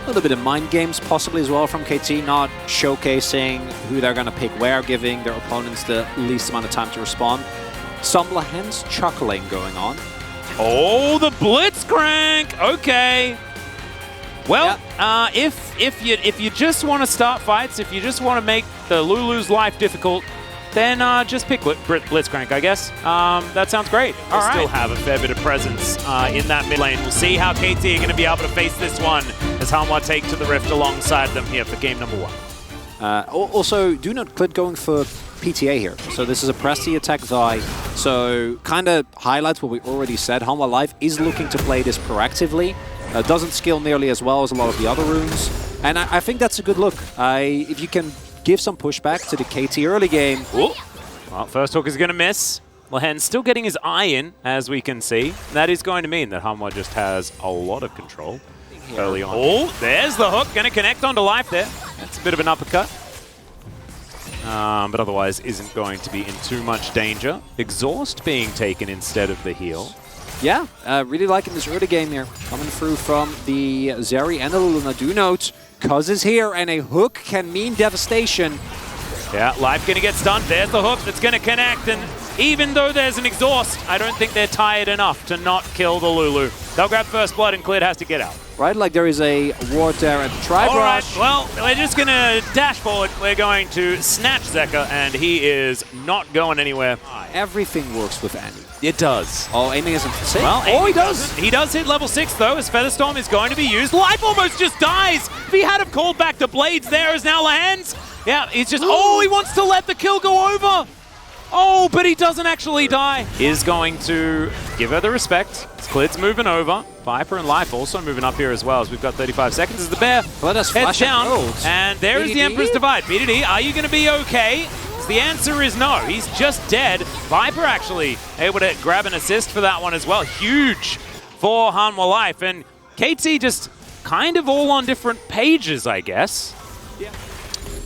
A little bit of mind games possibly as well from KT, not showcasing who they're going to pick where, giving their opponents the least amount of time to respond. Some Lehens chuckling going on. Oh, the Blitzcrank! Okay. Well, yeah. If you just want to start fights, if you just want to make the Lulu's life difficult, then just pick Blitzcrank, I guess. That sounds great. All right. Still have a fair bit of presence in that mid lane. We'll see how KT are going to be able to face this one as Hanwha take to the Rift alongside them here for game number 1. Also, do not quit going for PTA here. So this is a press the attack Vi. So kind of highlights what we already said. Hanwha Life is looking to play this proactively. Doesn't scale nearly as well as a lot of the other runes. And I think that's a good look. If you can give some pushback to the KT early game. Ooh. Well, first hook is going to miss. Lehen still getting his eye in, as we can see. That is going to mean that Hanwha just has a lot of control early on. Oh, there's the hook. Going to connect onto Life there. That's a bit of an uppercut. But otherwise isn't going to be in too much danger. Exhaust being taken instead of the heal. Yeah, really liking this early game here. Coming through from the Zeri and the Luna. Do note, Cuz is here, and a hook can mean devastation. Yeah, Life going to get stunned. There's the hook that's going to connect, and even though there's an exhaust, I don't think they're tired enough to not kill the Lulu. They'll grab first blood, and Clid has to get out. Right, like there is a ward there at the Tribe Rush. Well, we're just going to dash forward. We're going to snatch Zeka, and he is not going anywhere. Everything works with Annie. It does. Oh, aiming isn't safe. Well, he does. He does hit level 6, though, as Featherstorm is going to be used. Life almost just dies. If he had have called back the Blades, there is now Lehen's. Yeah, he's just... Oh, he wants to let the kill go over. Oh, but he doesn't actually die. Is going to give her the respect. Clid's moving over. Viper and Life also moving up here as well, as we've got 35 seconds as the bear heads down. And there is the Emperor's Divide. BDD, are you going to be okay? The answer is no. He's just dead. Viper actually able to grab an assist for that one as well. Huge for Hanwha Life. And KT just kind of all on different pages, I guess. Yeah.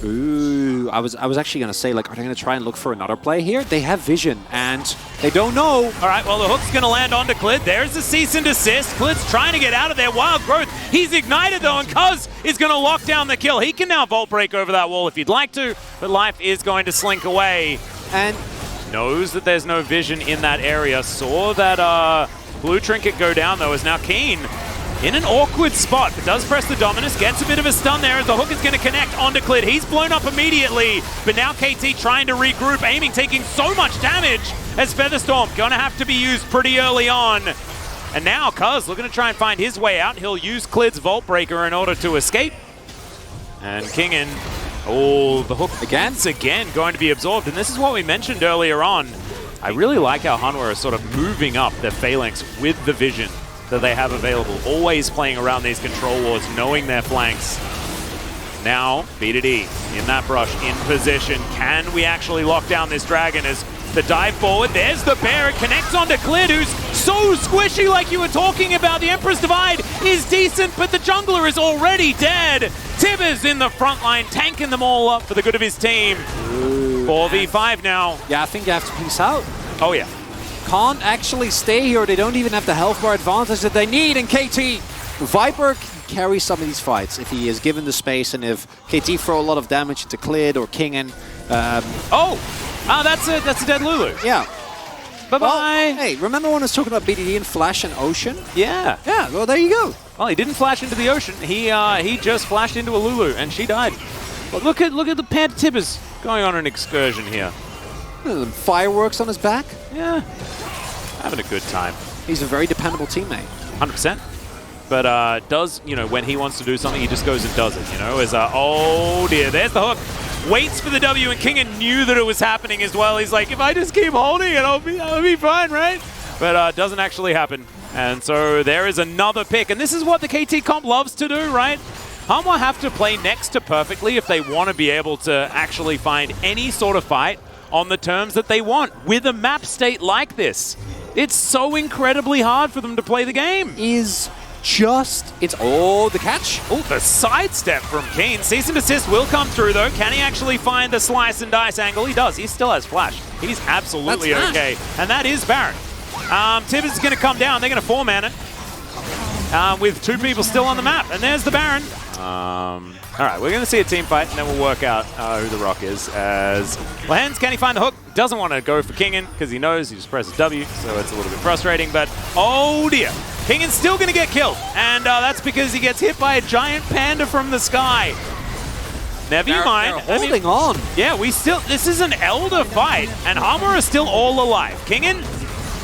Ooh, I was actually going to say, like, are they going to try and look for another play here? They have vision, and they don't know. All right, well, the hook's going to land onto Clid. There's the cease and desist. Clid's trying to get out of there. Wild Growth. He's ignited, though, and Cuz is going to lock down the kill. He can now Vault Break over that wall if he'd like to, but Life is going to slink away. And knows that there's no vision in that area. Saw that blue trinket go down, though, is now Keen in an awkward spot, but does press the Dominus, gets a bit of a stun there as the hook is going to connect onto Clid. He's blown up immediately, but now KT trying to regroup, aiming, taking so much damage as Featherstorm going to have to be used pretty early on. And now Cuz looking to try and find his way out. He'll use Clid's Vault Breaker in order to escape. And Kingen, oh, the hook again going to be absorbed. And this is what we mentioned earlier on. I really like how Hanwha is sort of moving up their phalanx with the vision that they have available, always playing around these control wards, knowing their flanks. Now, BDD in that brush, in position. Can we actually lock down this dragon as the dive forward? There's the bear, it connects onto Clid, who's so squishy like you were talking about. The Emperor's Divide is decent, but the jungler is already dead. Tibbers in the front line, tanking them all up for the good of his team. Ooh, 4v5 now. Yeah, I think you have to peace out. Oh yeah. Can't actually stay here. They don't even have the health bar advantage that they need. And KT, Viper can carry some of these fights if he is given the space and if KT throw a lot of damage into Clid or Kingen. That's a dead Lulu. Yeah. Bye-bye. Well, hey, remember when I was talking about BDD and Flash and Ocean? Yeah. Yeah, well, there you go. Well, he didn't flash into the ocean. He just flashed into a Lulu, and she died. But look at the Panther Tibbers going on an excursion here. Fireworks on his back. Yeah. Having a good time. He's a very dependable teammate. 100%. But does, you know, when he wants to do something, he just goes and does it, you know? As, oh dear, there's the hook. Waits for the W, and Kingen knew that it was happening as well. He's like, if I just keep holding it, I'll be fine, right? But doesn't actually happen. And so there is another pick. And this is what the KT comp loves to do, right? Hanwha have to play next to perfectly if they want to be able to actually find any sort of fight on the terms that they want with a map state like this. It's so incredibly hard for them to play the game. Oh, the catch. Oh, the sidestep from Keen. Cease and desist will come through, though. Can he actually find the slice and dice angle? He does. He still has flash. He's absolutely okay. And that is Baron. Tibbers is going to come down. They're going to 4-man it. with 2 people still on the map. And there's the Baron. All right, we're going to see a team fight, and then we'll work out who the Rock is. As Lehens, can he find the hook? Doesn't want to go for Kingen because he knows he just presses W, so it's a little bit frustrating. But, oh dear, Kingen's still going to get killed. And that's because he gets hit by a giant panda from the sky. Never mind. They're holding on. Yeah, this is an Elder fight, and Hanwha is still all alive. Kingen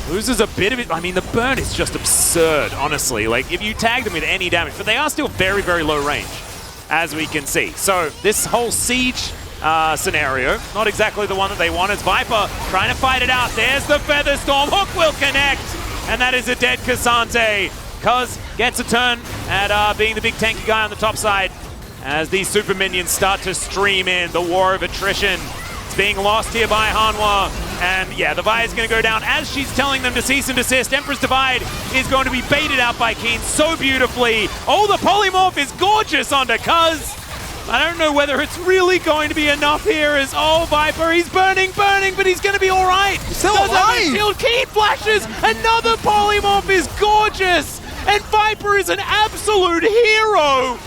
loses a bit of it. I mean, the burn is just absurd, honestly. Like, if you tag them with any damage, but they are still very, very low range, as we can see. So this whole siege scenario, not exactly the one that they want. It's Viper trying to fight it out. There's the Feather Storm. Hook will connect, and that is a dead Cassante. Cuz gets a turn at being the big tanky guy on the top side as these super minions start to stream in. The war of attrition. It's being lost here by Hanwha. And yeah, the Vi is going to go down as she's telling them to cease and desist. Emperor's Divide is going to be baited out by Keen so beautifully. Oh, the polymorph is gorgeous onto Cuz. I don't know whether it's really going to be enough here as, oh, Viper, he's burning, but he's going to be all right. He's still alive. Shield. Keen flashes. Another polymorph is gorgeous. And Viper is an absolute hero.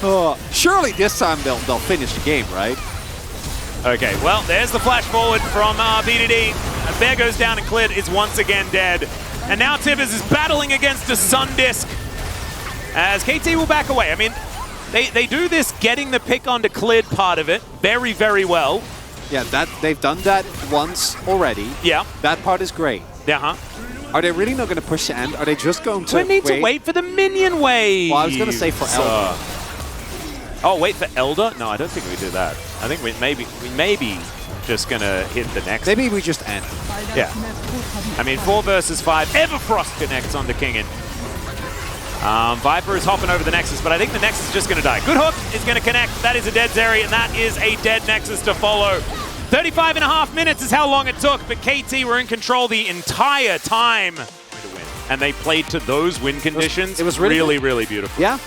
Oh, surely this time they'll finish the game, right? Okay, well, there's the flash forward from BDD. Bear goes down and Clid is once again dead. And now Tibbers is battling against a Sun Disc as KT will back away. I mean, they do this getting the pick onto Clid part of it very, very well. Yeah, they've done that once already. Yeah. That part is great. Uh-huh. Are they really not going to push the end? Are they just going to We need to wait for the minion wave. Well, I was going to say for Elder. Oh, wait for Elder? No, I don't think we do that. I think we may be just going to hit the next. Maybe we just end. Yeah. I mean, 4 versus 5. Everfrost connects onto Kingen. Viper is hopping over the Nexus, but I think the Nexus is just going to die. Good hook is going to connect. That is a dead Zeri, and that is a dead Nexus to follow. 35.5 minutes is how long it took, but KT were in control the entire time to win. And they played to those win conditions. It was really, really beautiful. Yeah.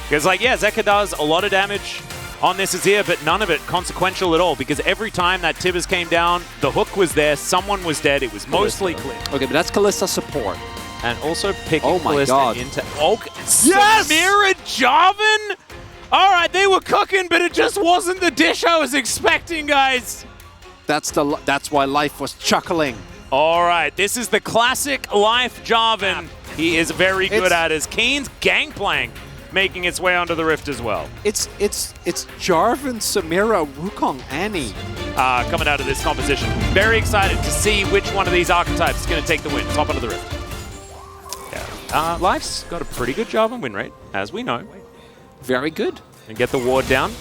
Because, like, yeah, Zeka does a lot of damage on this Azir, but none of it consequential at all, because every time that Tibbers came down, the hook was there, someone was dead, it was mostly clear. Okay, but that's Kalista support. And also picking oh my Kalista God. into... Yes! Samira Jarvan? All right, they were cooking, but it just wasn't the dish I was expecting, guys. That's why Life was chuckling. All right, this is the classic Life Jarvan. He is very good at it. Kane's Gangplank making its way onto the Rift as well. It's Jarvan, Samira, Wukong, Annie. Coming out of this composition. Very excited to see which one of these archetypes is going to take the win. Top onto the Rift. Yeah. Life's got a pretty good Jarvan win rate, as we know. Very good. And get the ward down.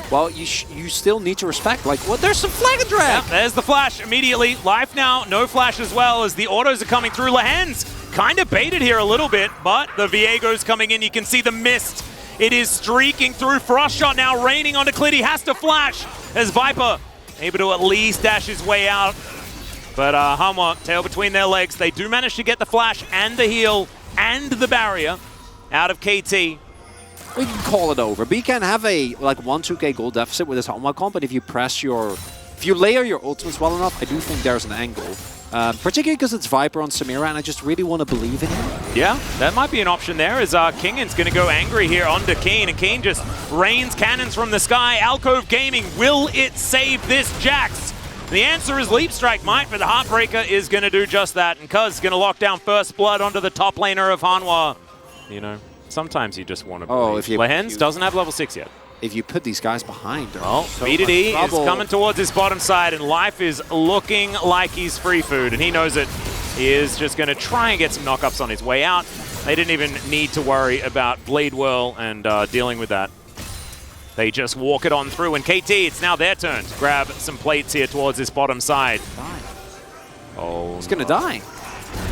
Well, you still need to respect, like, well, there's some flag and drag. Yeah, there's the flash immediately. Life now, no flash as well as the autos are coming through. Lehens kind of baited here a little bit, but the Viego's coming in. You can see the mist. It is streaking through. Frost shot now raining onto Clid. He has to flash as Viper able to at least dash his way out. But Hanwha, tail between their legs. They do manage to get the flash and the heal and the barrier out of KT. We can call it over. But you can have a like 1-2k goal deficit with this Hanwha comp, but if you layer your ultimates well enough, I do think there's an angle. Particularly because it's Viper on Samira, and I just really want to believe in him. Yeah, that might be an option there, as Kingen's going to go angry here onto Keen, and Keen just rains cannons from the sky. Alcove Gaming, will it save this Jax? The answer is Leap Strike might, but the Heartbreaker is going to do just that, and Cuz is going to lock down First Blood onto the top laner of Hanwha. You know, sometimes you just want to believe. Lehens doesn't have level 6 yet. If you put these guys behind, BDD is coming towards his bottom side, and Life is looking like he's free food, and he knows it. He is just going to try and get some knockups on his way out. They didn't even need to worry about Blade Whirl and dealing with that. They just walk it on through, and KT, it's now their turn to grab some plates here towards his bottom side. Oh, he's going to die.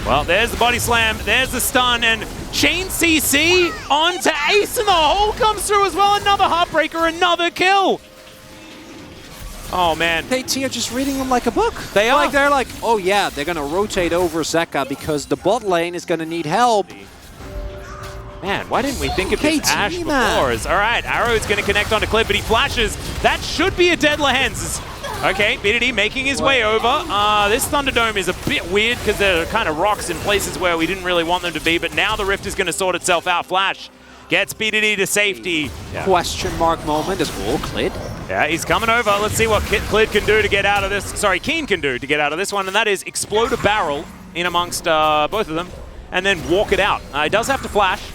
Well, there's the body slam, there's the stun, and Chain CC onto Ace, and the hole comes through as well. Another Heartbreaker, another kill. Oh, man. KT are just reading them like a book. They are. Like, they're like, oh, yeah, they're going to rotate over Zeka because the bot lane is going to need help. Man, why didn't we think of this Ashe before? All right, Arrow's going to connect onto Clip, but he flashes. That should be a dead Lehens. Okay, BDD making his way over. This Thunderdome is a bit weird because there are kind of rocks in places where we didn't really want them to be, but now the Rift is going to sort itself out. Flash gets BDD to safety. Question mark moment is all Clid. Yeah, he's coming over. Let's see what Clid can do to get out of this. Sorry, Keen can do to get out of this one, and that is explode a barrel in amongst both of them and then walk it out. He does have to flash.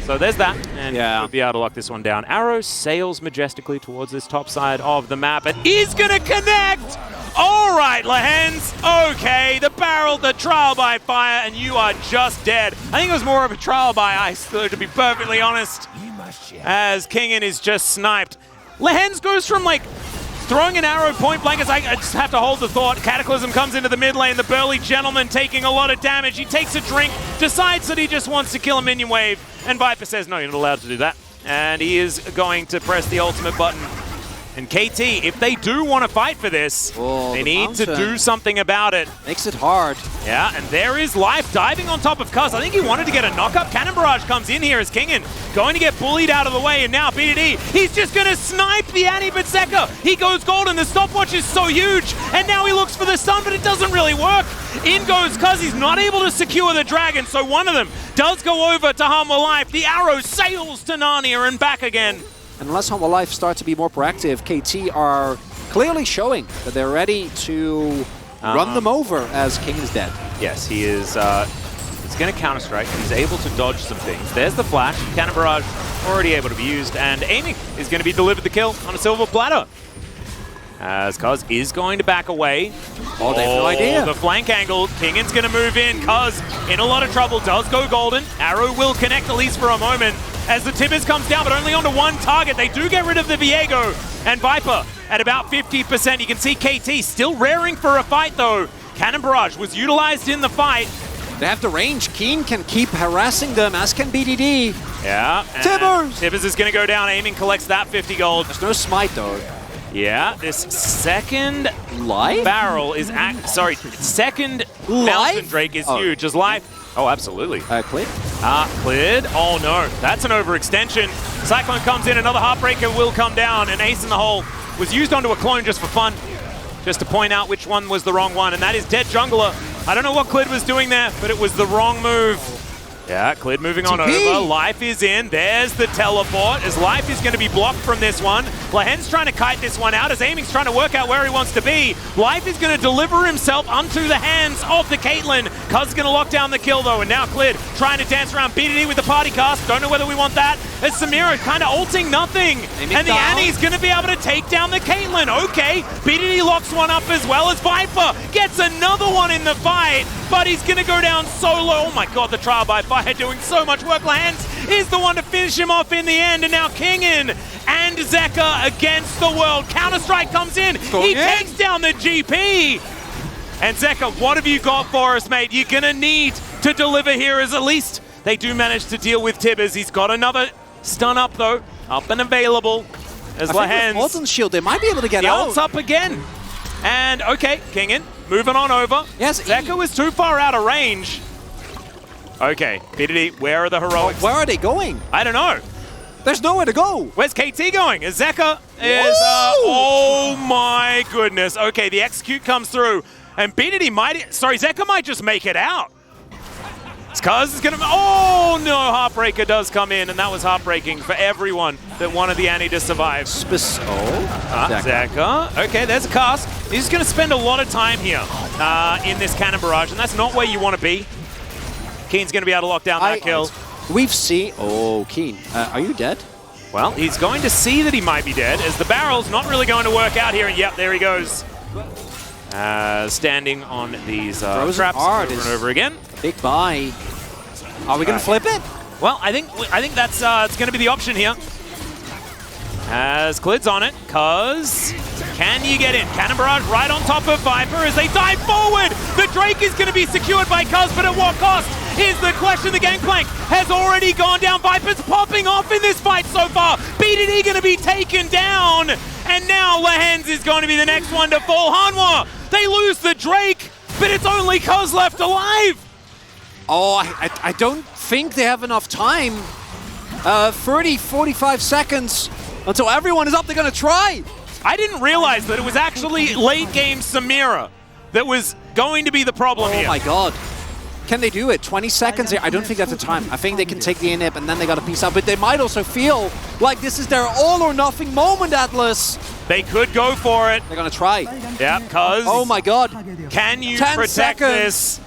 So there's that, and we'll be able to lock this one down. Arrow sails majestically towards this top side of the map and is going to connect! All right, Lehens. Okay, the barrel, the trial by fire, and you are just dead. I think it was more of a trial by ice, though, to be perfectly honest, as Kingen is just sniped. Lehens goes from, like, throwing an arrow point blank as I just have to hold the thought. Cataclysm comes into the mid lane. The burly gentleman taking a lot of damage. He takes a drink, decides that he just wants to kill a minion wave, and Viper says, no, you're not allowed to do that. And he is going to press the ultimate button. And KT, if they do want to fight for this, they need to do something about it. Makes it hard. Yeah, and there is Life diving on top of Cuz. I think he wanted to get a knock-up. Cannon Barrage comes in here as Kingen going to get bullied out of the way, and now BDD, he's just going to snipe the Annie, but Zeka, he goes golden. The stopwatch is so huge, and now he looks for the stun, but it doesn't really work. In goes Cuz. He's not able to secure the dragon, so one of them does go over to Hanwha Life. The arrow sails to Narnia and back again. Unless Hanwha Life start to be more proactive, KT are clearly showing that they're ready to run them over as King is dead. Yes, he is. He's going to counter-strike. He's able to dodge some things. There's the flash. Cannon Barrage already able to be used, and aiming is going to be delivered the kill on a silver platter. As Cuz is going to back away. Oh, they have no idea. The flank angle. Kingen's going to move in. Cuz in a lot of trouble. Does go golden. Arrow will connect at least for a moment as the Tibbers comes down, but only onto one target. They do get rid of the Viego, and Viper at about 50%. You can see KT still raring for a fight, though. Cannon Barrage was utilized in the fight. They have the range. Keen can keep harassing them, as can BDD. Yeah. Tibbers! Tibbers is going to go down. Aiming collects that 50 gold. There's no smite, though. Yeah, this second Life? barrel is... second Mountain Drake is huge. As Life... Oh, absolutely. Clid? Clid. Oh, no. That's an overextension. Cyclone comes in. Another Heartbreaker will come down. An ace in the hole was used onto a clone just for fun. Just to point out which one was the wrong one. And that is Dead Jungler. I don't know what Clid was doing there, but it was the wrong move. Yeah, Clid moving on over. Life is in. There's the teleport, as Life is going to be blocked from this one. Lahen's trying to kite this one out, as Aiming's trying to work out where he wants to be. Life is going to deliver himself onto the hands of the Caitlyn. Cuz going to lock down the kill, though, and now Clid trying to dance around BDD with the party cast. Don't know whether we want that. As Samira kind of ulting nothing. And the Annie's going to be able to take down the Caitlyn. Okay, BDD locks one up as well, as Viper gets another one in the fight, but he's going to go down solo. Oh my god, the trial by fire doing so much work. Lance is the one to finish him off in the end, and now Kingen and Zeka against the world. Counter-Strike comes in. He takes down the GP. And Zeka, what have you got for us, mate? You're going to need to deliver here, as at least they do manage to deal with Tibbers. He's got another stun up, though. Up and available. As Lahen's Molten Shield, they might be able to get out. The ult's up again. And, okay, Kingen moving on over. Yes, Zeka was too far out of range. Okay, BDD, where are the heroics? Where are they going? I don't know. There's nowhere to go. Where's KT going? As Zeka is, oh my goodness. Okay, the execute comes through, and BDD might, sorry, Zeka might just make it out. Cuz is gonna, oh no, Heartbreaker does come in, and that was heartbreaking for everyone that wanted the Annie to survive. Zeka. Okay, there's a cast. He's gonna spend a lot of time here in this Cannon Barrage, and that's not where you want to be. Keen's going to be able to lock down that kill. We've seen... Oh, Keen. Are you dead? Well, he's going to see that he might be dead, as the barrel's not really going to work out here. And yep, there he goes. Standing on these traps over and over again. Big buy. Are we going to flip it? Well, I think that's it's going to be the option here. As Clid's on it, Cuz can you get in? Cannon Barrage right on top of Viper as they dive forward. The Drake is going to be secured by Cuz, but at what cost? Here's the question. The gangplank has already gone down. Viper's popping off in this fight so far. BDD going to be taken down. And now Lehens is going to be the next one to fall. Hanwha, they lose the Drake, but it's only Cuz left alive. Oh, I don't think they have enough time. 30, 45 seconds until everyone is up. They're going to try. I didn't realize that it was actually late game Samira that was going to be the problem here. Oh my god. Can they do it? 20 seconds here? I don't think that's the time. I think they can take the inhib and then they got to piece out. But they might also feel like this is their all or nothing moment, Atlas. They could go for it. They're going to try. Yeah, because... Oh my god. Can you 10 protect seconds. this?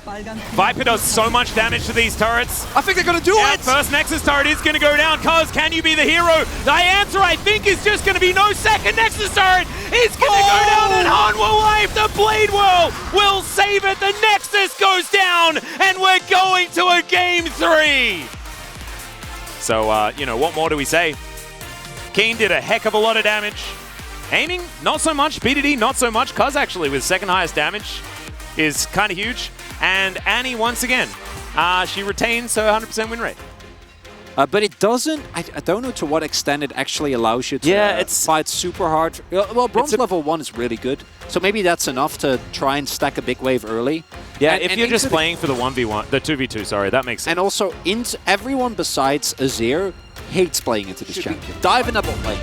Viper does so much damage to these turrets. I think they're going to do it. First Nexus turret is going to go down. Cuz, can you be the hero? The answer, I think, is just going to be no. Second Nexus turret is going to go down, and Hanwha Life, the Blade Whirl, will save it. The Nexus goes down, and we're going to a Game 3. So, you know, what more do we say? Keen did a heck of a lot of damage. Aiming, not so much. BDD, not so much. Cuz, actually, with second highest damage is kind of huge. And Annie, once again, she retains her 100% win rate. But it doesn't, I don't know to what extent it actually allows you to fight super hard. Well, bronze level 1 is really good. So maybe that's enough to try and stack a big wave early. Yeah, if you're just playing for the 1v1, the 2v2, sorry, that makes sense. And also, everyone besides Azir hates playing into this champion. Dive in that bot lane.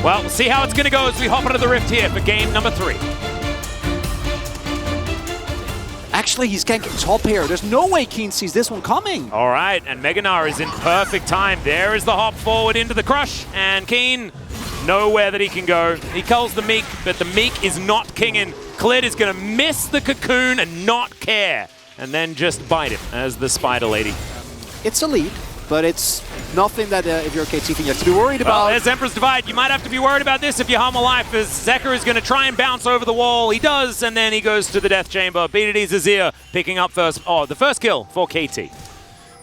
Well, we'll see how it's going to go as we hop into the Rift here for game number 3. Actually, he's ganking top here. There's no way Keen sees this one coming. All right, and Meganar is in perfect time. There is the hop forward into the crush, and Keen, nowhere that he can go. He calls the Meek, but the Meek is not kinging. Klid is going to miss the cocoon and not care, and then just bite him as the spider lady. It's a lead, but it's nothing that if you're KT you have to be worried about. Well, there's Emperor's Divide. You might have to be worried about this if you're Hanwha Life, as Zeka is going to try and bounce over the wall. He does, and then he goes to the Death Chamber. BDD's Azir picking up the first kill for KT.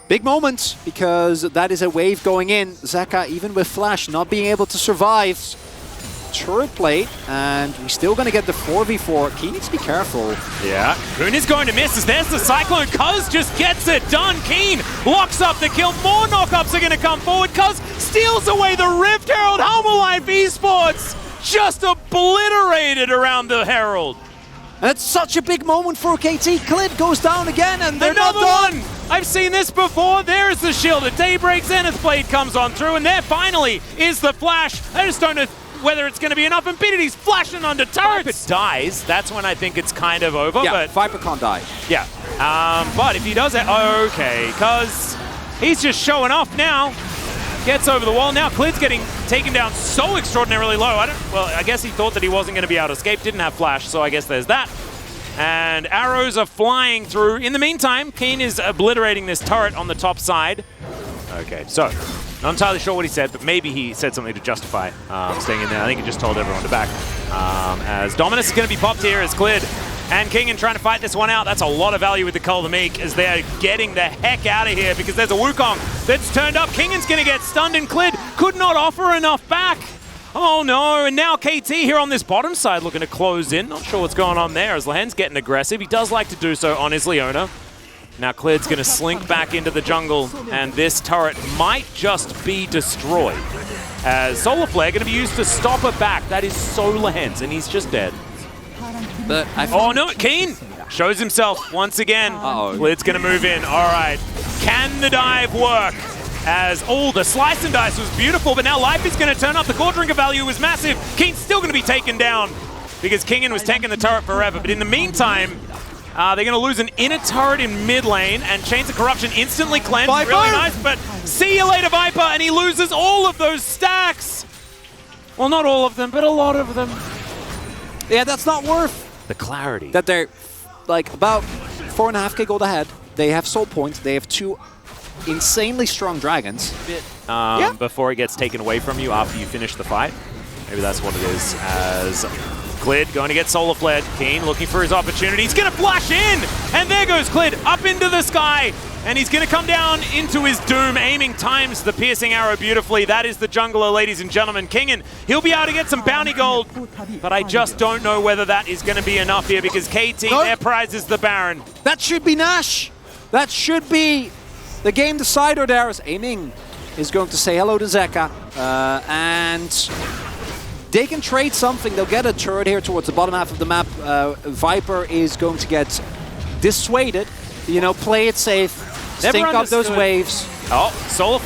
Big moment, because that is a wave going in. Zeka, even with Flash, not being able to survive. Turret plate, and we're still going to get the 4v4. Keen needs to be careful. Yeah, Cocoon is going to miss as there's the Cyclone. Cuz just gets it done. Keen locks up the kill. More knockups are going to come forward. Cuz steals away the Rift Herald. Hanwha Life Esports just obliterated around the Herald. That's such a big moment for KT. Klid goes down again, and they're Another not done. one! I've seen this before. There's the shield. A Daybreak Zenith Blade comes on through, and there finally is the flash. I just don't know whether it's going to be enough, and BDD's flashing onto turrets. If it dies, that's when I think it's kind of over. Yeah, but Viper can't die. Yeah, but if he does it, okay, because he's just showing off now. Gets over the wall. Now Klid's getting taken down so extraordinarily low. I guess he thought that he wasn't going to be able to escape. Didn't have flash, so I guess there's that. And arrows are flying through. In the meantime, Keen is obliterating this turret on the top side. Okay, so not entirely sure what he said, but maybe he said something to justify staying in there. I think he just told everyone to back. As Dominus is going to be popped here as Klid and Kingen trying to fight this one out. That's a lot of value with the Cull the Meek as they're getting the heck out of here because there's a Wukong that's turned up. Kingen's going to get stunned and Klid could not offer enough back. Oh no, and now KT here on this bottom side looking to close in. Not sure what's going on there as Lahen's getting aggressive. He does like to do so on his Leona. Now Klid's going to slink back into the jungle, and this turret might just be destroyed. As Solar Flare going to be used to stop her back. That is so Lahen's, and he's just dead. But oh no, Keen shows himself once again. Klid's going to move in. All right, can the dive work? As the slice and dice was beautiful, but now life is going to turn up. The core drinker value was massive. Keen's still going to be taken down because Kingen was tanking the turret forever. But in the meantime, they're going to lose an inner turret in mid lane, and Chains of Corruption instantly cleansed. Viper! Really nice, but see you later, Viper, and he loses all of those stacks. Well, not all of them, but a lot of them. Yeah, that's not worth the clarity. That they're like about 4.5k gold ahead. They have soul points. They have 2 insanely strong dragons. Before it gets taken away from you after you finish the fight. Maybe that's what it is. As Klid going to get solar flared. Keen looking for his opportunity. He's going to flash in! And there goes Klid up into the sky. And he's going to come down into his doom, aiming times the piercing arrow beautifully. That is the jungler, ladies and gentlemen. Kingen, he'll be able to get some bounty gold, but I just don't know whether that is going to be enough here because KT, their prize is the Baron. That should be Nash. That should be the game decider there. As aiming is going to say hello to Zeka. And they can trade something. They'll get a turret here towards the bottom half of the map. Viper is going to get dissuaded. You know, play it safe. Stink up those waves. Oh,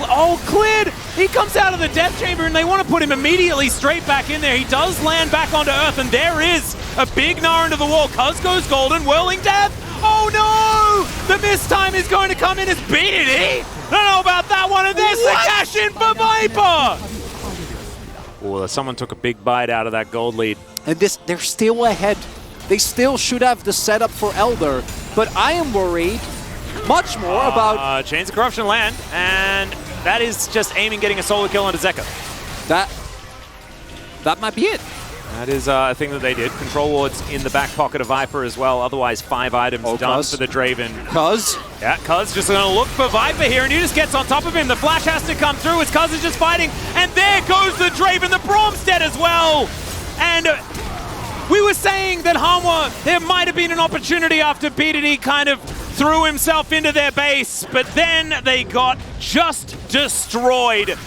oh, Clid! He comes out of the death chamber and they want to put him immediately straight back in there. He does land back onto Earth and there is a big gnar into the wall. Cuz goes golden, whirling death. Oh no! The miss time is going to come in as BDD. I don't know about that one, and there's the cash in for Viper! Oh, someone took a big bite out of that gold lead. And they're still ahead. They still should have the setup for Elder, but I am worried much more about... Chains of Corruption land, and that is just aiming, getting a solo kill onto Zeka. That might be it. That is a thing that they did. Control wards in the back pocket of Viper as well. Otherwise, 5 items done for the Draven. Cuz? Yeah, Cuz just going to look for Viper here, and he just gets on top of him. The flash has to come through as Cuz is just fighting. And there goes the Draven, the Brom's dead as well. And we were saying that Hanwha, there might have been an opportunity after BDD kind of threw himself into their base, but then they got just destroyed.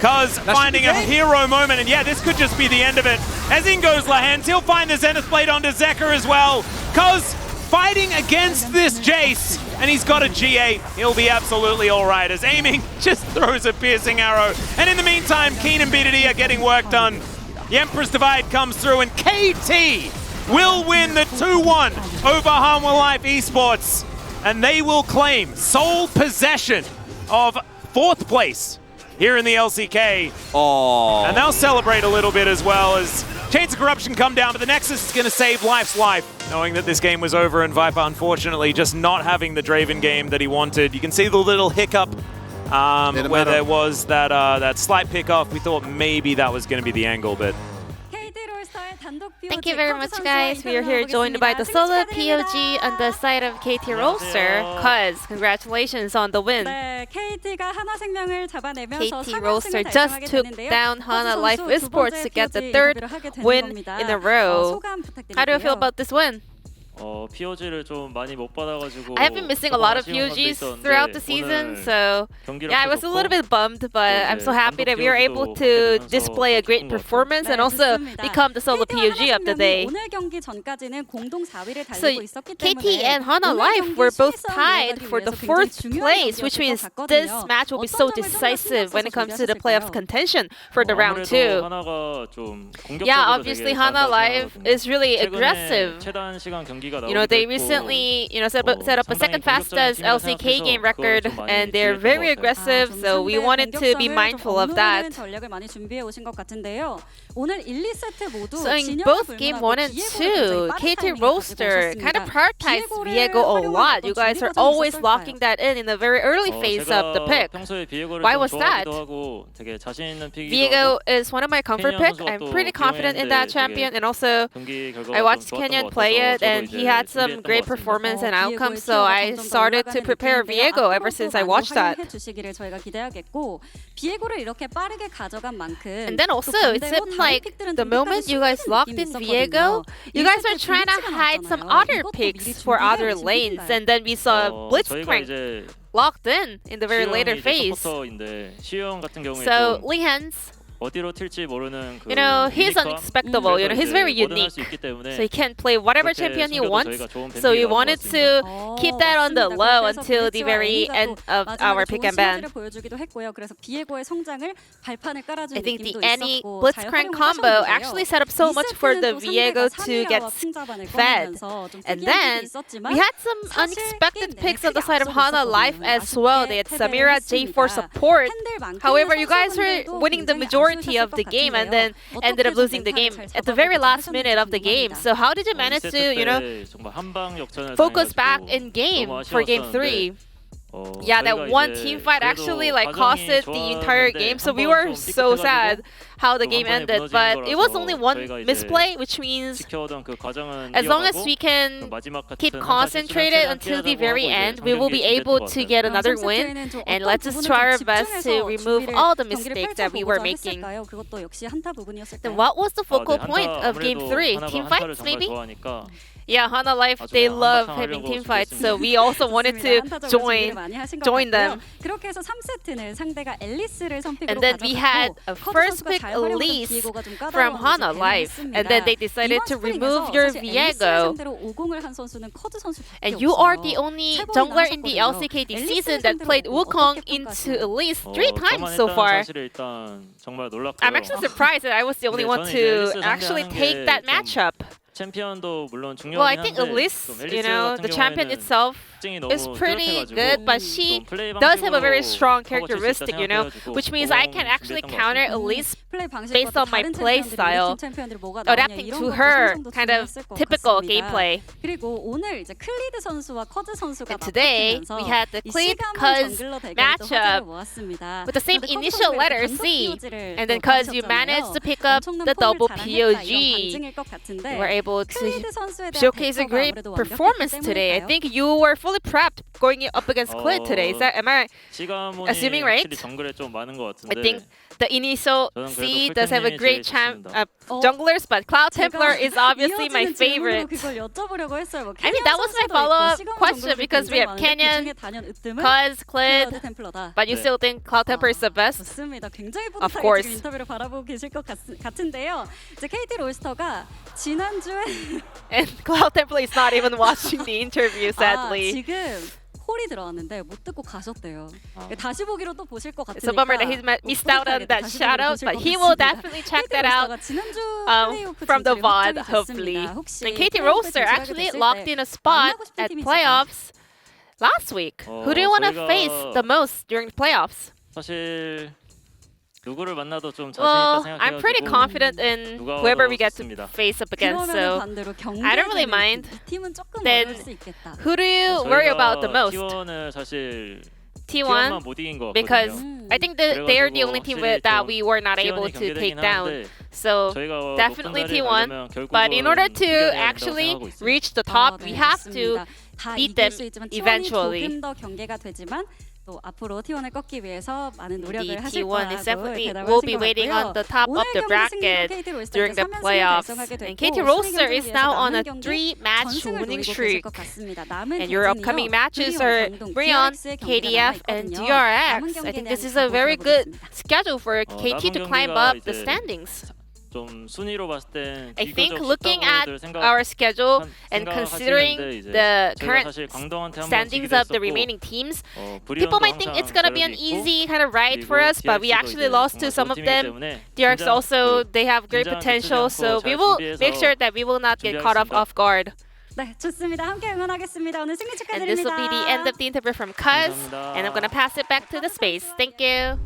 Cuz finding a hero moment, and yeah, this could just be the end of it. As in goes Lahens, he'll find the Zenith Blade onto Zeka as well. Cuz fighting against this Jace, and he's got a G8. He'll be absolutely all right, as aiming just throws a piercing arrow. And in the meantime, Keen and BDD are getting work done. The Emperor's Divide comes through, and KT will win the 2-1 over Hanwha Life Esports, and they will claim sole possession of 4th place here in the LCK. Oh. And they'll celebrate a little bit as well as Chains of Corruption come down, but the Nexus is going to save Life's life, knowing that this game was over and Viper, unfortunately, just not having the Draven game that he wanted. You can see the little hiccup where there was that slight pick-off. We thought maybe that was going to be the angle, but... Thank you very much, guys. We are here joined by the solo POG on the side of KT Roaster. Cuz, congratulations on the win. KT Roaster just took down Hanwha Life Esports to get the 3rd win in a row. How do you feel about this win? POG를 좀 많이 못 받아가지고 I have been missing a lot of POGs throughout the season, so yeah, I was a little bit bummed, but I'm so happy that we were able to display a great performance and also become the solo POG of the day. So KT and Hanwha Life were both tied for the 4th place, which means this match will be so decisive when it comes to the playoffs contention for the round 2. Yeah, obviously Hanwha Life is really aggressive. You know, they recently, set up a 2nd fastest LCK game record, and they're very aggressive, so we wanted to be mindful of that. So in both game 1 and 2, KT Roaster kind of prioritized Viego a lot. You guys are always locking that in the very early phase of the pick. Why was that? Viego is one of my comfort picks. I'm pretty confident in that champion, and also I watched Kenyon play it, and he had some great performance and outcomes, so I started to prepare Viego ever since I watched that. And then also, it seemed like the moment you guys locked in Viego, you guys are trying to hide some other picks for other lanes, and then we saw Blitzcrank locked in the very later phase. So Lehans, you know, he's unexpectable, he's very unique. So he can play whatever champion he wants. So we wanted to keep that on the low until the very end of our pick and ban. I think the Annie Blitzcrank combo actually set up so much for the Viego to get fed. And then we had some unexpected picks on the side of Hanwha Life as well. They had Samira J4 support. However, you guys were winning the majority of the game and then ended up losing the game at the very last minute of the game. So how did you manage to, focus back in game for game 3? Yeah, that one team fight actually costed the entire game, so we were so sad how the game ended. But it was only one misplay, which means as long as we can keep concentrated until the very end, we will be able to get another win. And let's just try our best to remove all the mistakes that we were making. Then what was the focal point of game 3? Team fights, maybe? Yeah, Hana Life, they love having team fights, so we also wanted to join them. 그렇게 해서 3세트는 상대가 앨리스를 선픽으로 And then we had a first pick Elise from Hana Life, and then they decided to remove your Viego. And you are the only jungler in the LCK this season that played Wukong into Elise 3 times so far. I'm actually surprised that I was the only one to actually take that matchup. Well, I think Elise, you know, the champion itself is pretty good, but she does have a very strong characteristic, you know, which means I can actually counter Elise based on my play style, adapting to her kind of typical gameplay. And today, we had the Cuz matchup with the same initial letter C, and because you managed to pick up the double POG, you were able to showcase a great performance today. I think you were fully prepped going up against Clid today. Am I assuming right? I think the initial C does have a great junglers, but Cloud Templar is obviously my favorite. I mean, that was my follow-up question because we have Canyon, Cuz, Clid, but you still think Cloud Templar is the best? Of course. And Cloud Templar is not even watching the interview, sadly. 콜이 들어왔는데 못 듣고 가셨대요. 다시 보기로 또 보실 것 같으니까. It's a bummer that he missed out on that shout out, but he will definitely check that out from the VOD, hopefully. And KT Roaster actually locked in a spot at playoffs last week. Who do you want to face the most during the playoffs? Well, I'm pretty confident in whoever we get to face up against, so I don't really mind. Then, who do you worry about the most? T1, because I think that they are the only team that we were not able to take down. So definitely T1. But in order to actually reach the top, we have to beat them eventually. 또 앞으로 T1을 꺾기 위해서 많은 노력을 하실 T1 is definitely will be waiting on the top of the bracket during the playoffs. And KT Roaster is now on a 3-match winning streak. And your upcoming matches are Brion, KDF, and DRX. I think this is a very good schedule for KT to climb up the standings. I think looking at our schedule and considering the current standings of the remaining teams, people might think it's going to be an easy kind of ride for us, but we actually lost to some of them. DRX also, they have great potential, so we will make sure that we will not get caught off guard. 네, 좋습니다. 함께 응원하겠습니다. 오늘 승리 축하드립니다. And this will be the end of the interview from Cuz, and I'm going to pass it back to the space. Thank you.